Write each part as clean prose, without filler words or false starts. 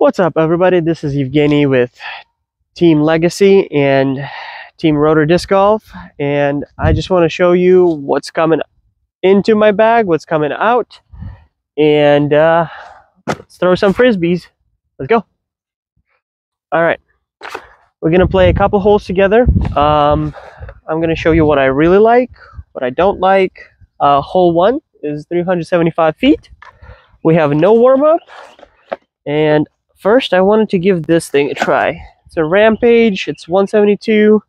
What's up, everybody? This is Evgeny with Team Legacy and Team Rotor Disc Golf, and I just want to show you what's coming into my bag, what's coming out, and let's throw some frisbees. Let's go. All right, we're gonna play a couple holes together. I'm gonna show you what I really like, what I don't like. Hole 1 is 375 feet. We have no warm-up, and first I wanted to give this thing a try. It's a Rampage, it's 172,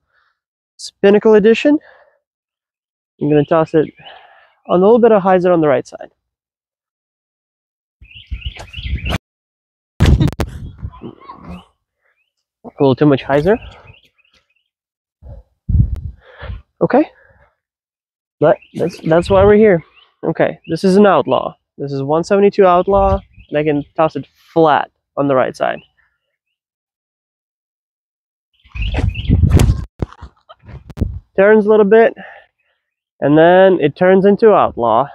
it's Pinnacle Edition. I'm gonna toss it on a little bit of hyzer on the right side. A little too much hyzer. Okay, but that's why we're here. Okay, this is an Outlaw. This is 172 Outlaw, and I can toss it flat on the right side. Turns a little bit, and then it turns into Outlaw.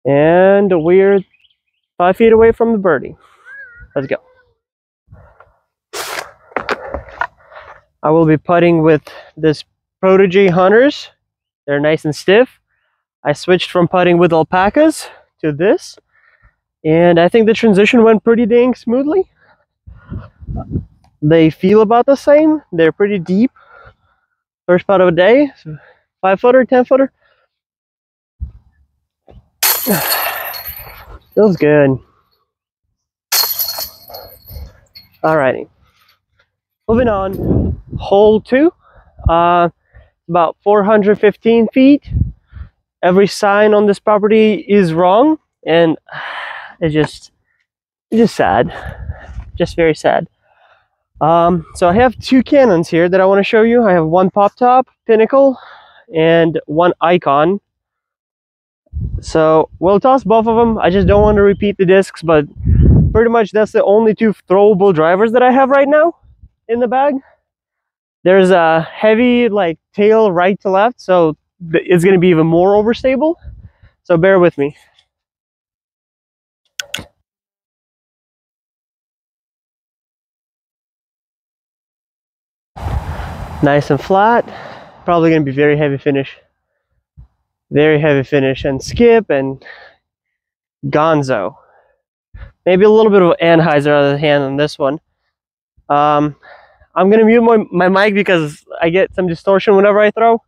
And we're 5 feet away from the birdie. Let's go. I will be putting with this Protege Hunters. They're nice and stiff. I switched from putting with alpacas to this, and I think the transition went pretty dang smoothly. They feel about the same. They're pretty deep. First putt of the day, 5-footer, 10-footer. Feels good. Alrighty. Moving on. Hole 2. About 415 feet. Every sign on this property is wrong, and it's just sad. Just very sad. So I have 2 cannons here that I want to show you. I have one Pop Top Pinnacle and one Icon. So we'll toss both of them. I just don't want to repeat the discs, but pretty much that's the only 2 throwable drivers that I have right now in the bag. There's a heavy like tail right to left, so it's going to be even more overstable. So bear with me. Nice and flat. Probably going to be very heavy finish. Very heavy finish. And skip and gonzo. Maybe a little bit of Anheuser out of the hand on this one. I'm going to mute my mic because I get some distortion whenever I throw.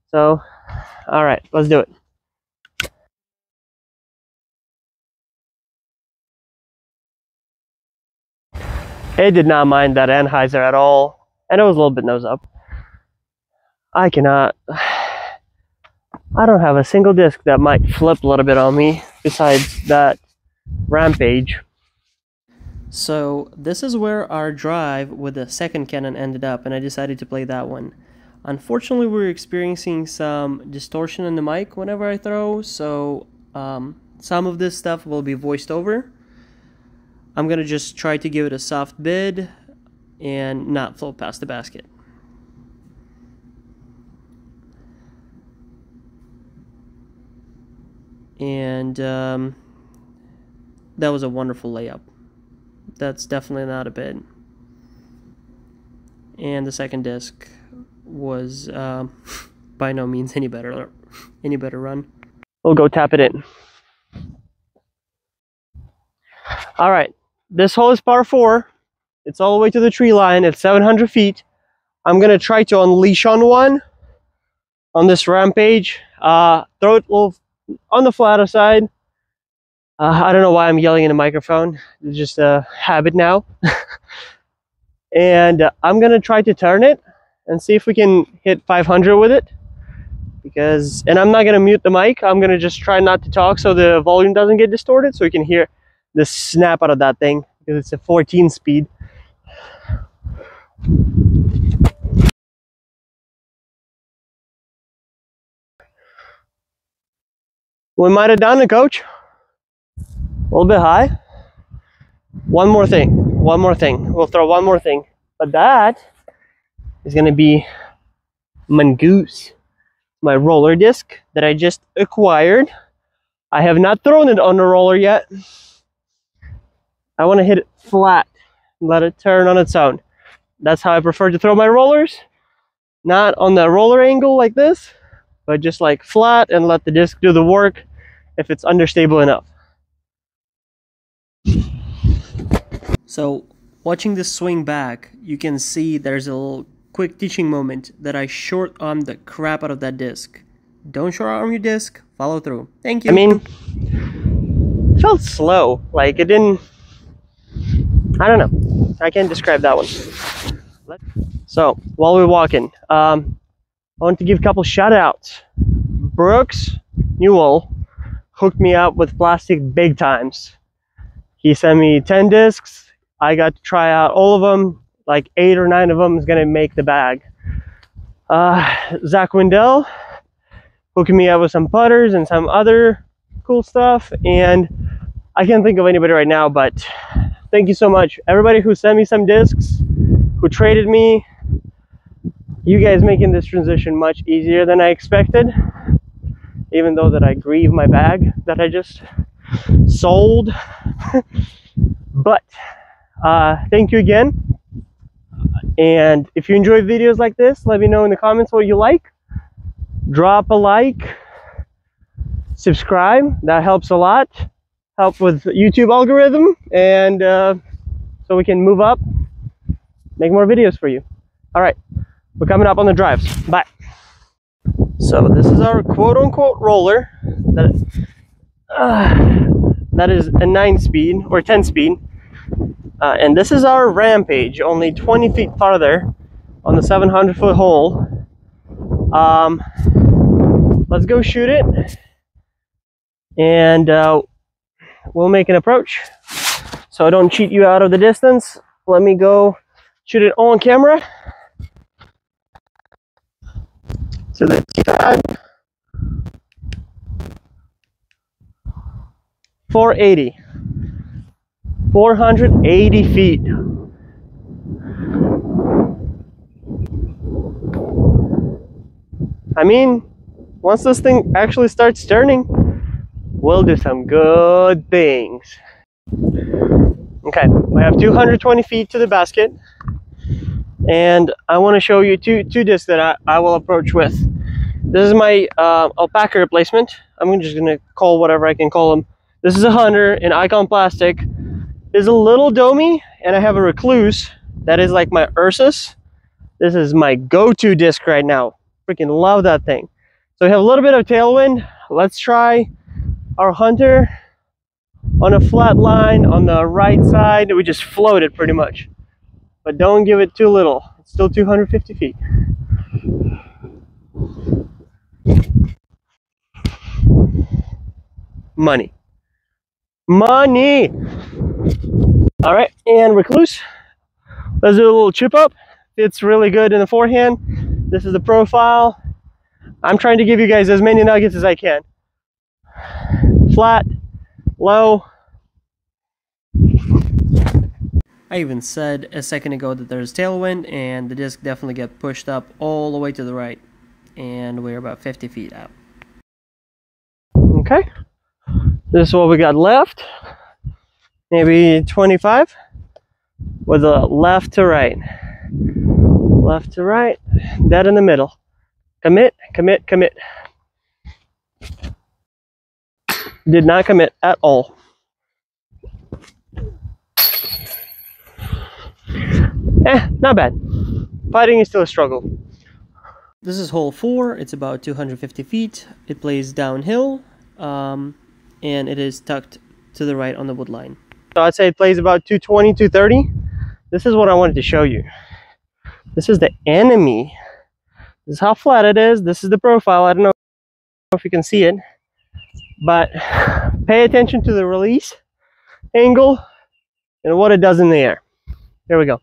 So, alright, let's do it. It did not mind that Anheuser at all. And it was a little bit nose up. I don't have a single disc that might flip a little bit on me besides that Rampage. So this is where our drive with the second cannon ended up, and I decided to play that one. Unfortunately, we're experiencing some distortion in the mic whenever I throw, so some of this stuff will be voiced over. I'm gonna just try to give it a soft bid and not float past the basket. And that was a wonderful layup. That's definitely not a bid. And the second disc was by no means any better run. We'll go tap it in. All right, this hole is par 4. It's all the way to the tree line. It's 700 feet. I'm gonna try to unleash on one on this Rampage. Throw it a little on the flatter side. I don't know why I'm yelling in the microphone. It's just a habit now. And I'm gonna try to turn it and see if we can hit 500 with it. And I'm not gonna mute the mic. I'm gonna just try not to talk so the volume doesn't get distorted, so you can hear the snap out of that thing, because it's a 14 speed. We might have done it, coach. A little bit high. One more thing. We'll throw one more thing. But that is going to be MONGOOSE, my roller disc that I just acquired. I have not thrown it on the roller yet. I want to hit it flat, let it turn on its own. That's how I prefer to throw my rollers. Not on the roller angle like this, but just like flat and let the disc do the work if it's understable enough. So watching this swing back, you can see there's a little quick teaching moment that I short armed the crap out of that disc. Don't short arm your disc, follow through. Thank you. I mean, it felt slow, like it didn't, I don't know, I can't describe that one. So while we're walking, I want to give a couple shout outs. Brooks Newell hooked me up with plastic big times. He sent me 10 discs. I got to try out all of them. Like 8 or 9 of them is gonna make the bag. Zach Wendell hooking me up with some putters and some other cool stuff. And I can't think of anybody right now, but thank you so much. Everybody who sent me some discs, who traded me, you guys making this transition much easier than I expected. Even though that I grieve my bag that I just sold. But thank you again. And if you enjoy videos like this, let me know in the comments what you like. Drop a like, subscribe, that helps a lot. Help with YouTube algorithm, and so we can move up, make more videos for you. All right, we're coming up on the drives. Bye. So this is our quote-unquote roller that is a 9-speed or 10-speed. And this is our rampage, only 20 feet farther on the 700-foot hole. Let's go shoot it, and we'll make an approach. So I don't cheat you out of the distance. Let me go shoot it on camera. To the side. 480. 480 feet. I mean, once this thing actually starts turning, we'll do some good things. Okay, we have 220 feet to the basket, and I want to show you two discs that I will approach with. This is my alpaca replacement. I'm just gonna call whatever I can call them. This is a Hunter in Icon plastic. It's a little domey, and I have a Recluse that is like my Ursus. This is my go-to disc right now. Freaking love that thing. So we have a little bit of tailwind. Let's try our Hunter on a flat line on the right side. We just float it pretty much, but don't give it too little. It's still 250 feet. Money. Money! All right, and Recluse. Let's do a little chip up. It's really good in the forehand. This is the profile. I'm trying to give you guys as many nuggets as I can. Flat, low. I even said a second ago that there's tailwind, and the disc definitely get pushed up all the way to the right. And we're about 50 feet out. Okay. This is what we got left. Maybe 25 with a left to right. Left to right, dead in the middle. Commit, commit, commit. Did not commit at all. Not bad. Putting is still a struggle. This is hole 4. It's about 250 feet. It plays downhill, and it is tucked to the right on the wood line. So I'd say it plays about 220, 230. This is what I wanted to show you. This is the enemy. This is how flat it is. This is the profile. I don't know if you can see it, but pay attention to the release angle and what it does in the air. Here we go.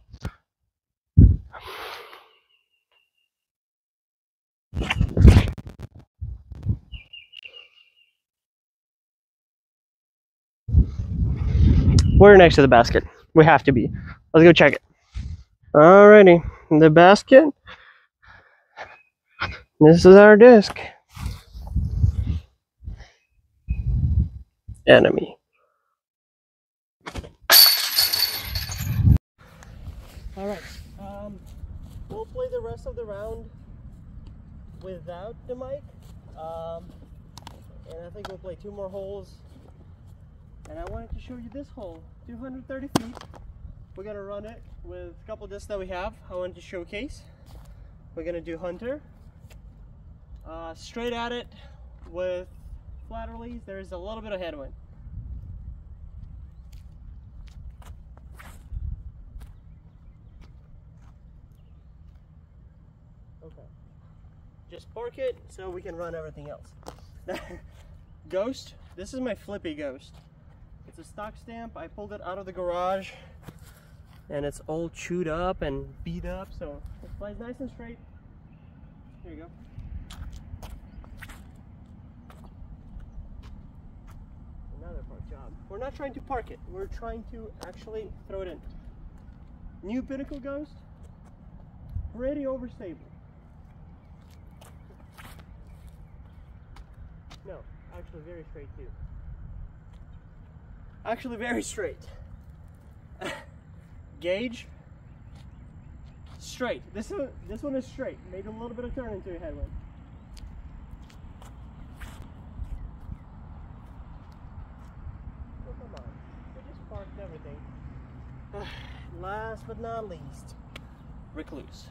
We're next to the basket. We have to be. Let's go check it. Alrighty, the basket. This is our disc. Enemy. All right, we'll play the rest of the round without the mic, and I think we'll play 2 more holes. And I wanted to show you this hole, 230 feet. We're gonna run it with a couple discs that we have. I wanted to showcase. We're gonna do Hunter, straight at it with flat release. There's a little bit of headwind. Okay. Just park it so we can run everything else. Ghost, this is my flippy Ghost. It's a stock stamp. I pulled it out of the garage and it's all chewed up and beat up, so it flies nice and straight. Here you go. Another park job. We're not trying to park it, we're trying to actually throw it in. New Pinnacle Ghost, pretty overstable. No, actually very straight too. Actually very straight. Gauge, straight. This one is straight. Made a little bit of turn into a headwind. Oh, come on. We just parked everything. Last but not least, Recluse.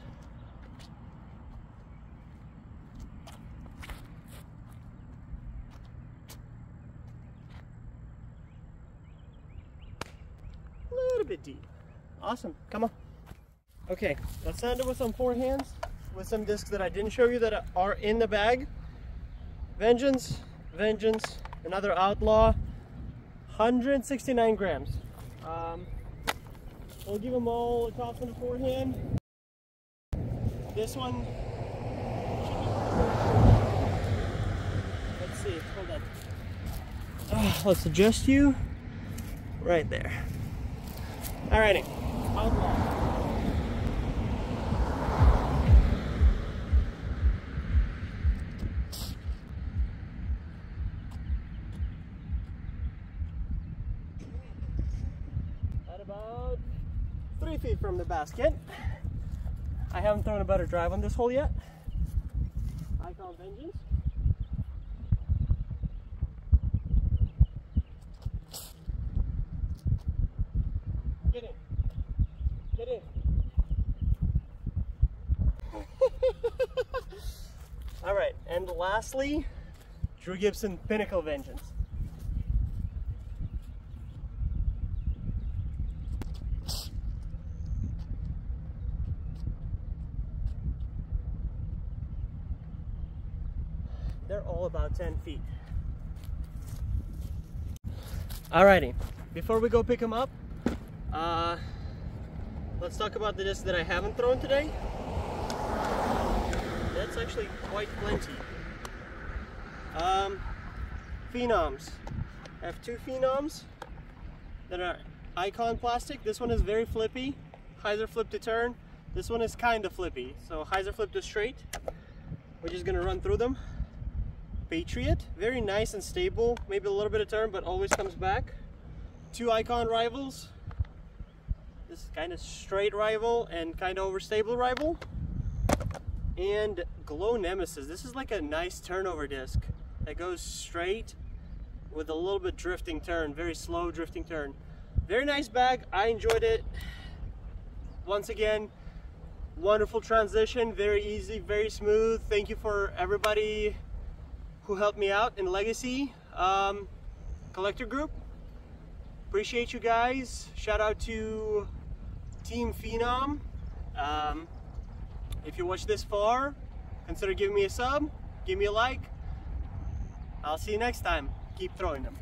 A little bit deep. Awesome, come on. Okay, let's end it with some forehands, with some discs that I didn't show you that are in the bag. Vengeance, Vengeance, another Outlaw, 169 grams. We'll give them all a toss on the forehand. This one, let's see, hold on. Let's adjust you right there. Alrighty. Outlaw. At about 3 feet from the basket. I haven't thrown a better drive on this hole yet. Icon Vengeance. Get in. Get in. All right, and lastly, Drew Gibson Pinnacle Vengeance. They're all about 10 feet. Alrighty, before we go pick them up, let's talk about the discs that I haven't thrown today. That's actually quite plenty. Phenoms. I have 2 Phenoms that are Icon plastic. This one is very flippy, hyzer flip to turn. This one is kind of flippy, so hyzer flip to straight. We're just gonna run through them. Patriot, very nice and stable, maybe a little bit of turn, but always comes back. 2 Icon Rivals. This is kind of straight rival and kind of overstable rival. And Glow Nemesis. This is like a nice turnover disc that goes straight with a little bit drifting turn, very slow drifting turn. Very nice bag, I enjoyed it. Once again, wonderful transition, very easy, very smooth. Thank you for everybody who helped me out in Legacy Collector Group. Appreciate you guys. Shout out to Team Phenom. If you watched this far, consider giving me a sub, give me a like. I'll see you next time. Keep throwing them.